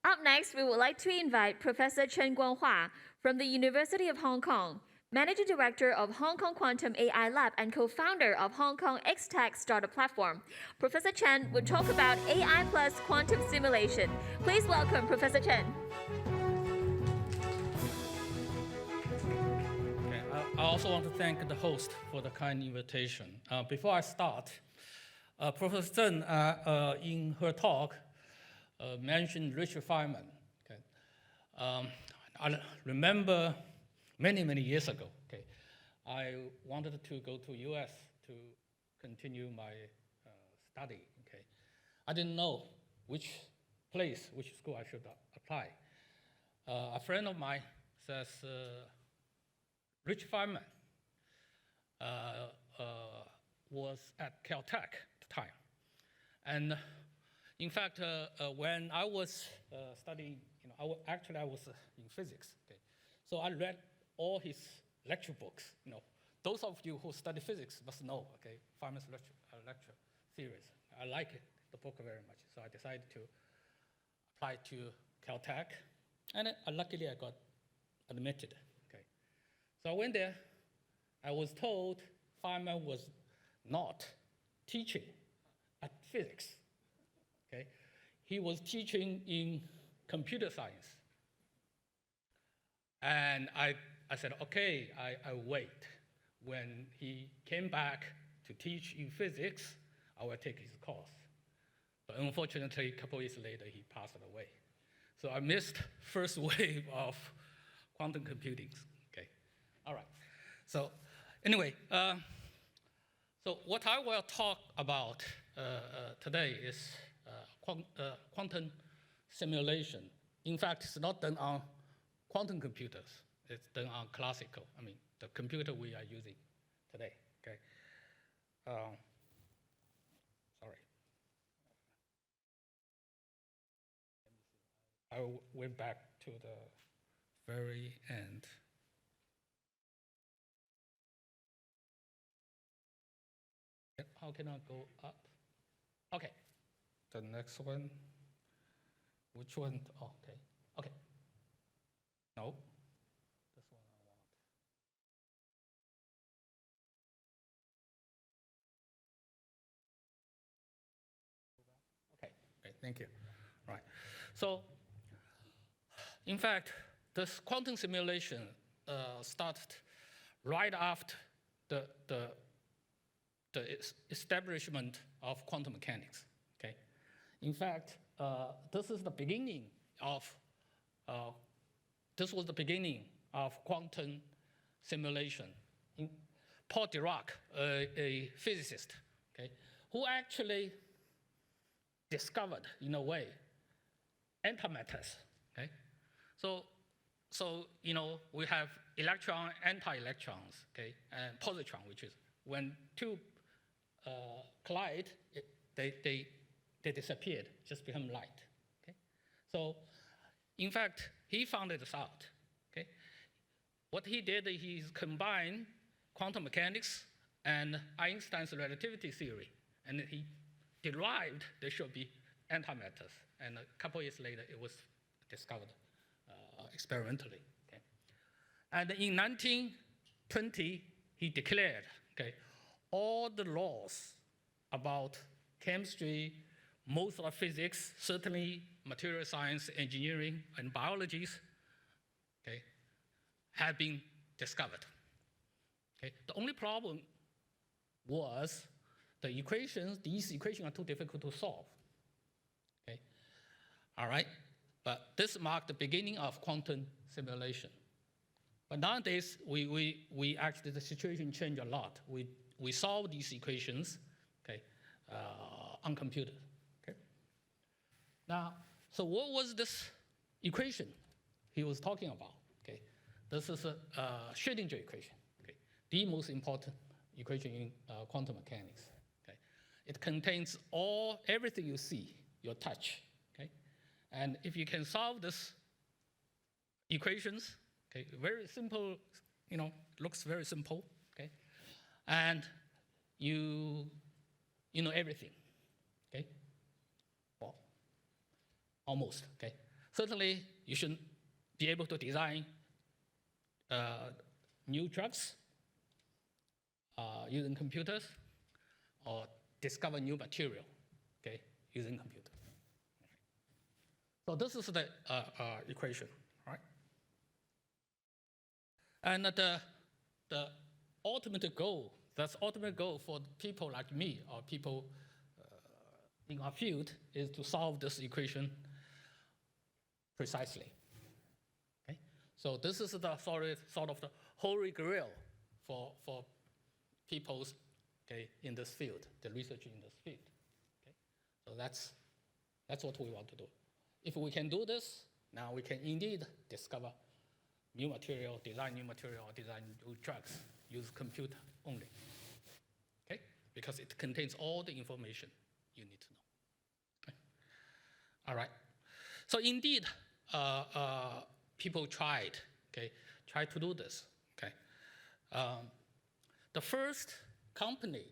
Up next, we would like to invite Professor Chen Guanghua from the University of Hong Kong, Managing Director of Hong Kong Quantum AI Lab and co-founder of Hong Kong X-Tech startup platform. Professor Chen will talk about AI plus quantum simulation. Please welcome Professor Chen. Okay, I also want to thank the host for the kind invitation. Before I start, Professor Chen, in her talk, mentioned Richard Feynman. Okay. I remember many years ago, okay, I wanted to go to US to continue my study. Okay. I didn't know which school I should apply. A friend of mine says, Rich Feynman was at Caltech at the time. And in fact, when I was studying, I was in physics. Okay? So I read all his lecture books. Those of you who study physics must know, okay, Feynman's lecture series. I like the book very much. So I decided to apply to Caltech. And luckily, I got admitted. Okay? So I went there. I was told Feynman was not teaching at physics. Okay? He was teaching in computer science. And I said, okay, I wait. When he came back to teach in physics, I will take his course. But unfortunately, a couple years later, he passed away. So I missed first wave of quantum computing. Okay, all right. So anyway, so what I will talk about today is quantum simulation. In fact, it's not done on quantum computers. It's done on classical, the computer we are using today, okay? Sorry. I went back to the very end. How can I go up? Okay, the next one. Which one? Oh, okay, okay. No, this one I want. Okay, thank you. Right. So, in fact, this quantum simulation started right after the establishment of quantum mechanics. Okay. In fact, this was the beginning of quantum simulation. Paul Dirac, a physicist, okay, who actually discovered, in a way, antimatters. Okay, so we have electron, anti-electrons, okay, and positron, which is when two collide, they disappeared, just become light. Okay, so in fact, he found this out. Okay, what he did, he combined quantum mechanics and Einstein's relativity theory, and he derived there should be antimatters. And a couple years later, it was discovered experimentally. Okay, and in 1920, he declared, okay, all the laws about chemistry, most of physics, certainly material science, engineering, and biology, okay, have been discovered. Okay, the only problem was the equations. These equations are too difficult to solve. Okay, all right, but this marked the beginning of quantum simulation. But nowadays, we actually, the situation changed a lot. We solve these equations, okay, on computers. Okay. Now, so what was this equation he was talking about? Okay, this is a Schrödinger equation. Okay, the most important equation in quantum mechanics. Okay, it contains everything you see, your touch. Okay, and if you can solve this equations, okay, very simple, looks very simple. Okay, and you know everything. Okay, well, almost. Okay, Certainly, you should be able to design new drugs using computers, or discover new material, okay, using computer. So this is the equation, right? And the ultimate goal, that's ultimate goal for people like me or people in our field, is to solve this equation precisely. Okay? So this is the sort of the holy grail for people, okay, in this field, the research in this field. Okay? So that's what we want to do. If we can do this, now we can indeed discover new material, design new material, or design new drugs, use computer only. Okay? Because it contains all the information you need to know. Okay? All right. So indeed, people tried to do this. Okay. The first company,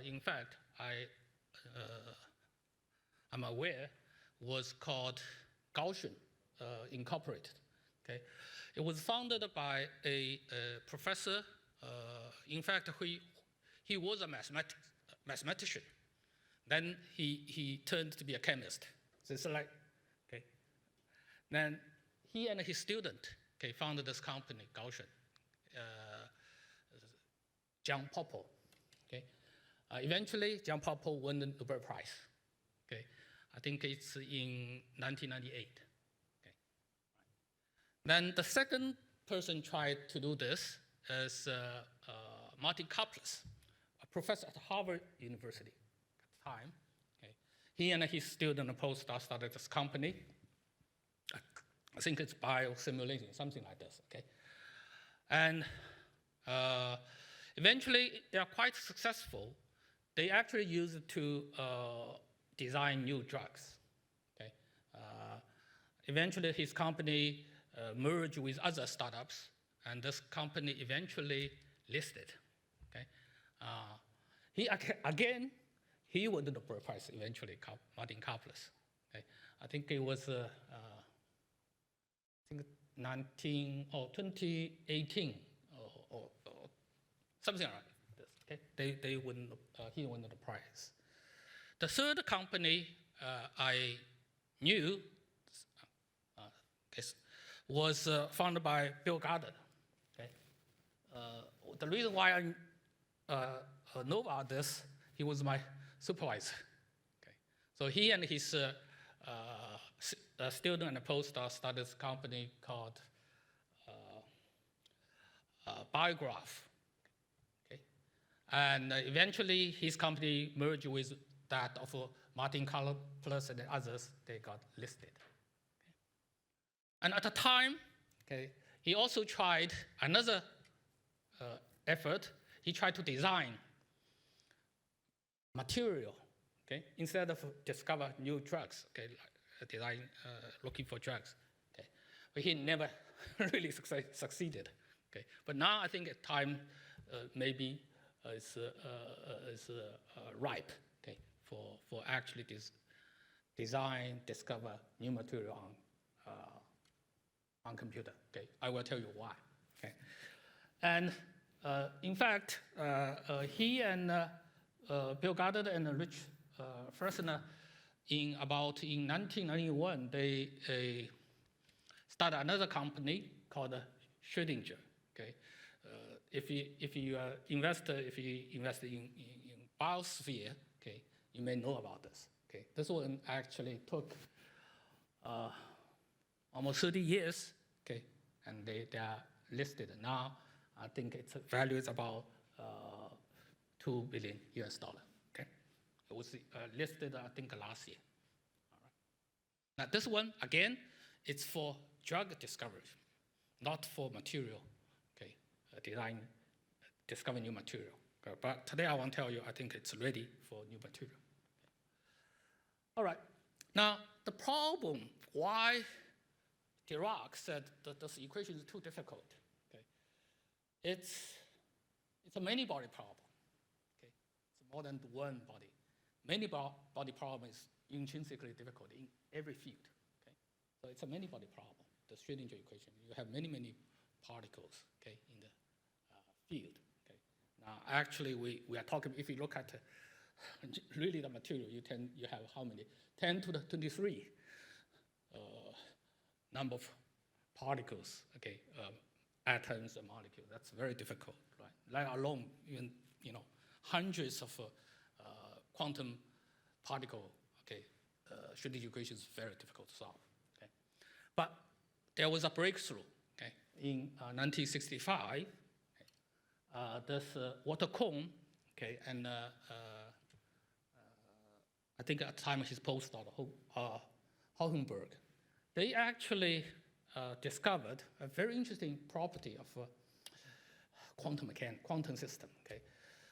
in fact, I'm aware, was called Gaussian Incorporated. Okay. It was founded by a professor. In fact, he was a mathematician. Then he turned to be a chemist. So it's like, okay. Then he and his student, okay, founded this company, Gaussian, John Popple. Okay. Eventually, John Popple won the Nobel Prize. Okay. I think it's in 1998. Okay. Then the second person tried to do this is Martin Karplus, a professor at Harvard University at the time. Okay. He and his student and postdoc started this company. I think it's biosimulation, something like this. Okay. And eventually, they are quite successful. They actually use it to design new drugs. Okay? Eventually, his company merged with other startups, and this company eventually listed. Okay? He won the Nobel Prize eventually, Martin Karplus. Okay? I think it was 2018 or something like this. Okay? He won the prize. The third company I knew was founded by Bill Goddard. Okay? The reason why I know about this, he was my supervisor. Okay? So he and his student and postdoc started this company called Biograph. Okay? And eventually, his company merged with that of Martin Karplus and others. They got listed. Okay? And at the time, okay, he also tried another effort. He tried to design material, okay, instead of discover new drugs, okay, design, looking for drugs. Okay. But he never really succeeded. Okay. But now I think time maybe is ripe, okay, for actually design, discover new material on computer. Okay. I will tell you why. Okay. And in fact, he and Bill Goddard and Rich Fresner in 1991, they started another company called Schrödinger. Okay, if you invest in biosphere, okay, you may know about this. Okay, this one actually took almost 30 years. Okay, and they are listed now. I think its value is about $2 billion. Okay, it was listed I think last year. All right. Now this one again, it's for drug discovery, not for material. Okay, discover new material. Okay. But today I want to tell you, I think it's ready for new material. Okay. All right. Now the problem why Dirac said that this equation is too difficult. Okay, it's a many-body problem. Okay, it's more than one body. Many-body problem is intrinsically difficult in every field. Okay, So it's a many-body problem, the Schrödinger equation. You have many, many particles, okay, in the field. Okay. Now, actually, we are talking, if you look at really the material, you have how many? 10 to the 23 number of particles, okay, atoms and molecules. That's very difficult, right? Let alone even, hundreds of quantum particle, okay, Schrödinger equation is very difficult to solve, okay? But there was a breakthrough, okay, in 1965. Okay. This Walter Kohn, okay, and I think at the time his postdoc, Hohenberg, they actually discovered a very interesting property of quantum system. Okay,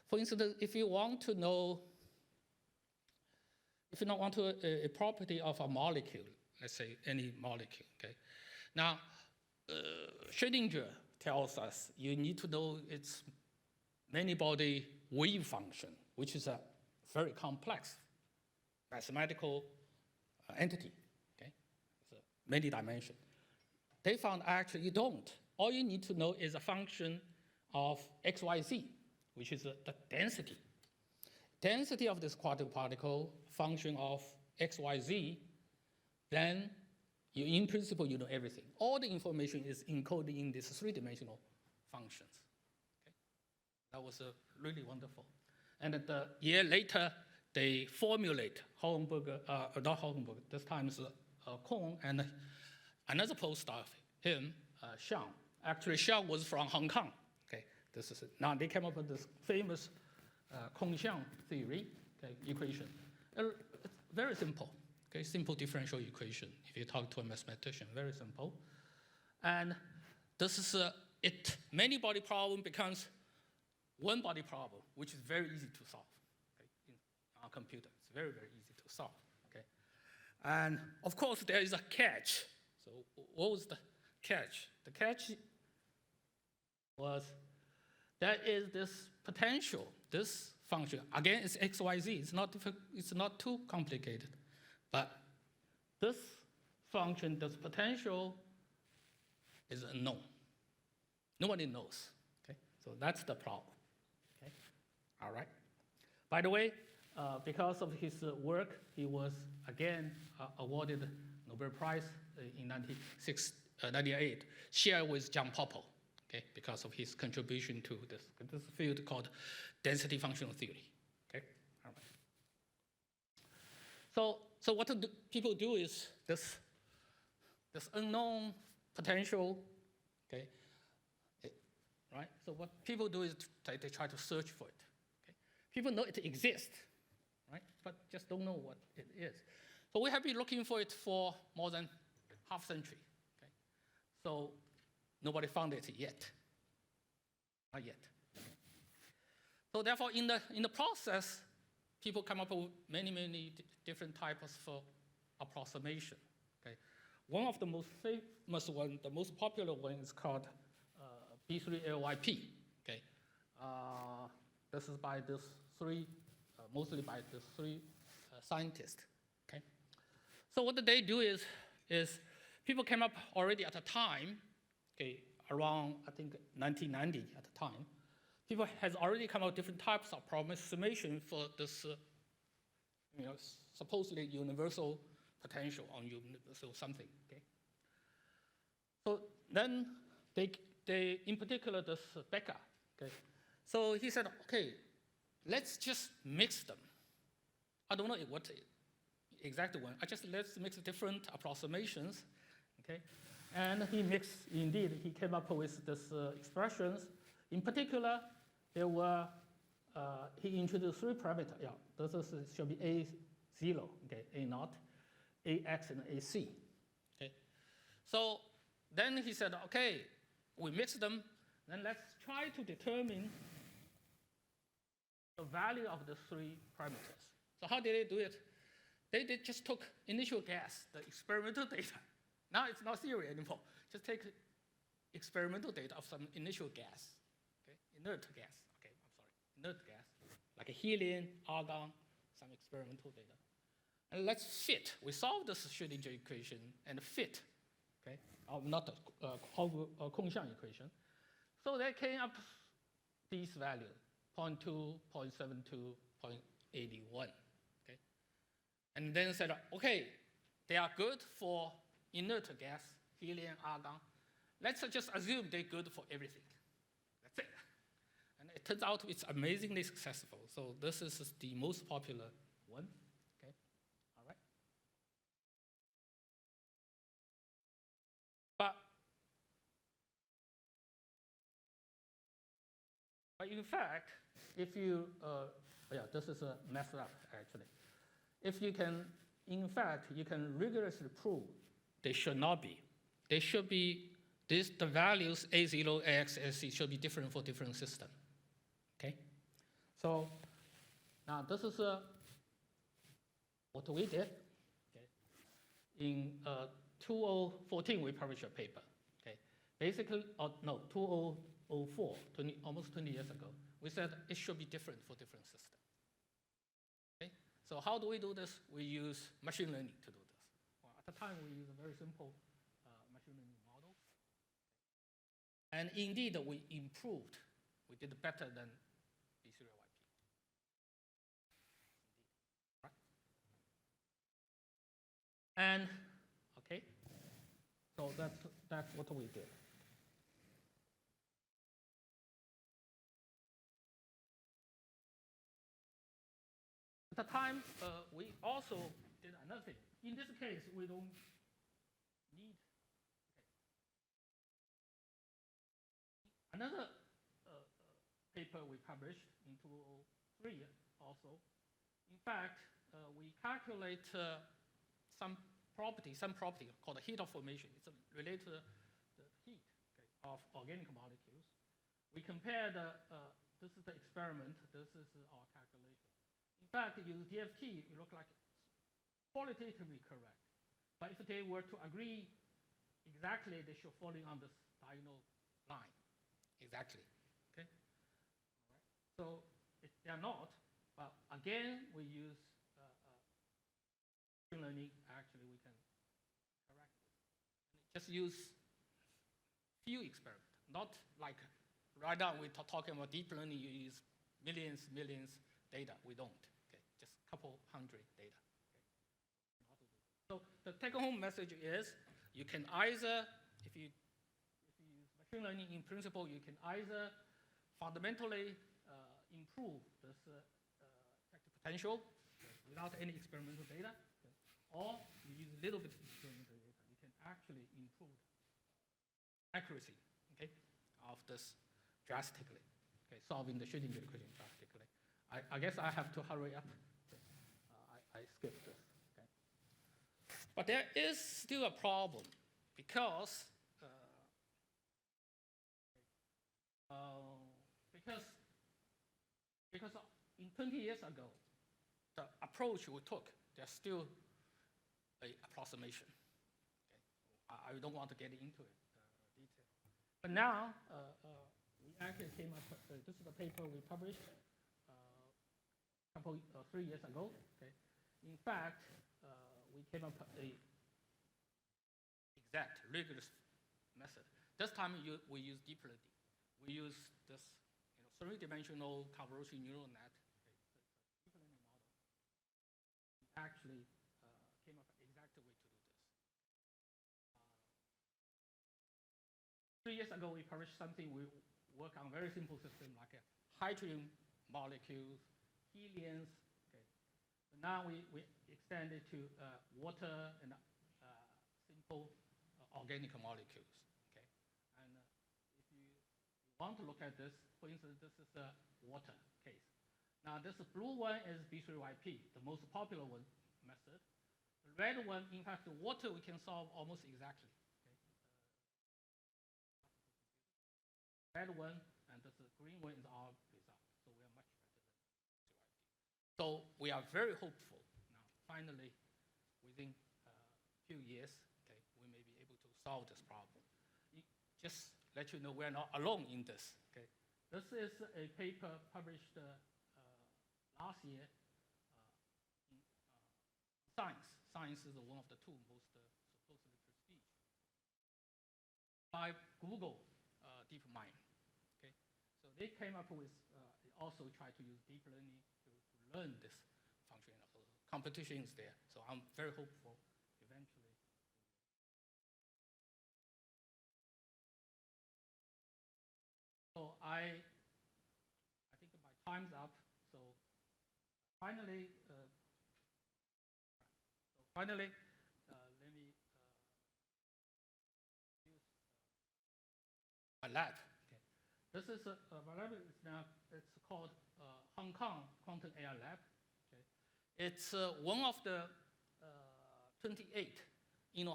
for instance, if you want to know, a property of a molecule, let's say any molecule. Okay, now Schrödinger tells us you need to know its many-body wave function, which is a very complex mathematical entity. Okay, so many dimension. They found actually you don't. All you need to know is a function of XYZ, which is the density. Density of this quantum particle, function of XYZ, then in principle, you know everything. All the information is encoded in these three-dimensional functions. Okay? That was really wonderful. And a year later, they formulate not Hohenberg, this time is Kohn, and another postdoc, him, Xiang. Actually, Xiang was from Hong Kong. Okay, now they came up with this famous Kohn-Xiang theory, okay, equation. It's very simple, okay, simple differential equation. If you talk to a mathematician, very simple. And this is it. Many-body problem becomes one-body problem, which is very easy to solve. Okay, in our computer, it's very, very easy to solve. Okay, and of course there is a catch. So what was the catch? The catch was there is this potential, this function. Again, it's XYZ. It's not too complicated, but this function, this potential, is unknown. Nobody knows. Okay, so that's the problem. Okay, all right. By the way, because of his work, he was again awarded Nobel Prize in 1998, shared with John Popper, okay, because of his contribution to this field called density functional theory. Okay, all right. So what people do is this unknown potential, okay, right? So what people do is they try to search for it. Okay, people know it exists, right? But just don't know what it is. So we have been looking for it for more than half century. Okay, so nobody found it yet, not yet. So therefore, in the process, people come up with many different types of approximation. Okay, one of the most famous one, the most popular one, is called B3LYP. Okay, this is by this three, mostly by these three scientists. Okay, so what they do is people came up already at a time, okay, around I think 1990 at the time. People has already come up with different types of approximation for this, supposedly universal potential on universal something. Okay. So then they in particular this Becker. Okay. So he said, okay, let's just mix them. I don't know what exact one. Let's mix different approximations. Okay. And he mixed. Indeed, he came up with this expressions. In particular, there were, he introduced three parameters. Yeah, this should be A0, okay, A0, AX, and AC. Okay. So then he said, okay, we mix them, then let's try to determine the value of the three parameters. So how did they do it? They just took initial guess, the experimental data. Now it's not theory anymore. Just take experimental data of some initial gas, okay, inert gas. Inert gas, like a helium, argon, some experimental data. And let's fit. We solve this Schrödinger equation and fit, okay? Not a Kongxiang equation. So they came up these values, 0.2, 0.72, 0.81, okay? And then said, okay, they are good for inert gas, helium, argon. Let's just assume they're good for everything. That's it. And it turns out it's amazingly successful. So this is the most popular one. Okay, all right. But in fact, if you, this is messed up actually. If you can, in fact, you can rigorously prove they should not be. They should be, the values A0, AX, SC should be different for different systems. Okay? So now this is what we did. Okay? In 2014, we published a paper. Okay? Basically, 2004, almost 20 years ago, we said it should be different for different systems. Okay? So how do we do this? We use machine learning to do this. Well, at the time, we used a very simple machine learning model. And indeed, we improved. We did better than B3YP. Right? And, okay, so that's what we did. At the time, we also did another thing. In this case, we don't need. Okay. Another paper we published in 2003 also. In fact, we calculate some property called heat of formation. It's related to the heat, okay, of organic molecules. We compared, this is the experiment, this is our calculation. In fact, use DFT, it looks like qualitatively correct. But if they were to agree exactly, they should fall in on this diagonal line. Exactly. Okay? All right. So they are not, but again, we use machine learning. Actually, we can correct it. And just use few experiments, not like right now we're talking about deep learning. You use millions data. We don't. Just a couple hundred data. Okay? So the take-home message is you can either, if you use machine learning in principle, you can either fundamentally improve this effective potential without any experimental data, or you use a little bit of experimental data. You can actually improve accuracy, okay, of this drastically, okay, solving the Schrödinger equation drastically. I guess I have to hurry up. I skipped this. Okay. But there is still a problem because in 20 years ago, the approach we took, there's still an approximation. Okay. I don't want to get into it detail. But now we actually came up. This is the paper we published. 3 years ago. Okay. In fact, we came up with a exact, rigorous method. This time we use deep learning. We use this three-dimensional convolutional neural net. Okay. Deep learning model. We actually came up with an exact way to do this. 3 years ago, we published something. We work on very simple system like hydrogen molecules, heliums. Okay. So now we extend it to water and simple organic molecules. Okay. And if you want to look at this, for instance, this is a water case. Now this blue one is B3YP, the most popular one method. The red one, in fact, the water we can solve almost exactly. Okay. Red one and this green one is our result. So we are much better than B3YP. So we are very hopeful now. Finally, within a few years, okay, we may be able to solve this problem. Just let you know we're not alone in this. Okay, this is a paper published last year in Science is one of the two most supposedly prestige by Google DeepMind. Okay, so they came up with also try to use deep learning to learn this function. So competition is there. So I'm very hopeful eventually. So I think my time's up. So finally, let me use my lab. Okay. This is my lab is now it's called Hong Kong Quantum AI Lab. Okay. It's one of the 28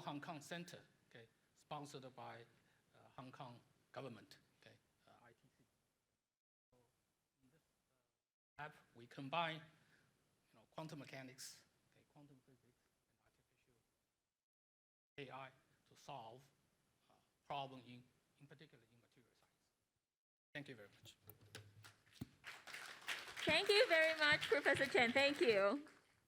Hong Kong Center, okay, sponsored by Hong Kong government, okay, ITC. So in this lab, we combine quantum mechanics, okay, quantum physics, and artificial AI to solve problem in particular in material science. Thank you very much. Thank you very much, Professor Chen. Thank you.